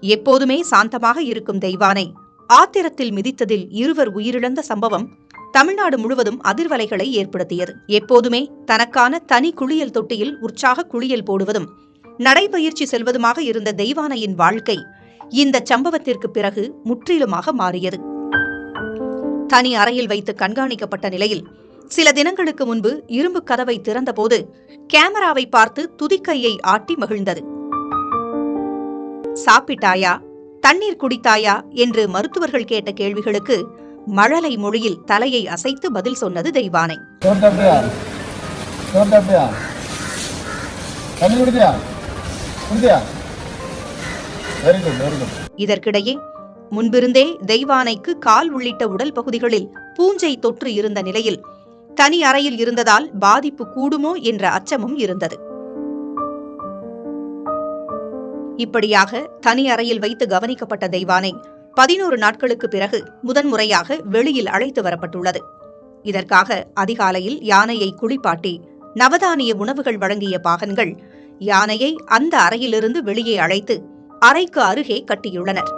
எப்போதுமே சாந்தமாக இருக்கும் தெய்வானை ஆத்திரத்தில் மிதித்ததில் இருவர் உயிரிழந்த சம்பவம் தமிழ்நாடு முழுவதும் அதிர்வலைகளை ஏற்படுத்தியது. எப்போதுமே தனக்கான தனி குளியல் தொட்டியில் உற்சாக குளியல் போடுவதும் நடைபயிற்சி செல்வதுமாக இருந்த தெய்வானையின் வாழ்க்கை இந்த சம்பவத்திற்கு பிறகு முற்றிலுமாக மாறியது. தனி அறையில் வைத்து கண்காணிக்கப்பட்ட நிலையில் சில தினங்களுக்கு முன்பு இரும்பு கதவை திறந்தபோது கேமராவை பார்த்து துதிக்கையை ஆட்டி மகிழ்ந்தது. சாப்பிட்டாயா, தண்ணீர் குடித்தாயா என்று மருத்துவர்கள் கேட்ட கேள்விகளுக்கு மழலை மொழியில் தலையை அசைத்து பதில் சொன்னது தெய்வானை. இதற்கிடையே முன்பிருந்தே தெய்வானைக்கு கால் உள்ளிட்ட உடல் பகுதிகளில் பூஞ்சை தொற்று இருந்த நிலையில் தனி அறையில் இருந்ததால் பாதிப்பு கூடுமோ என்ற அச்சமும் இருந்தது. இப்படியாக தனி அறையில் வைத்து கவனிக்கப்பட்ட தெய்வானை 11 நாட்களுக்கு பிறகு முதன்முறையாக வெளியில் அழைத்து வரப்பட்டுள்ளது. இதற்காக அதிகாலையில் யானையை குளிப்பாட்டி நவதானிய உணவுகள் வழங்கிய பாகன்கள் யானையை அந்த அறையிலிருந்து வெளியே அழைத்து அறைக்கு அருகே கட்டியுள்ளனர்.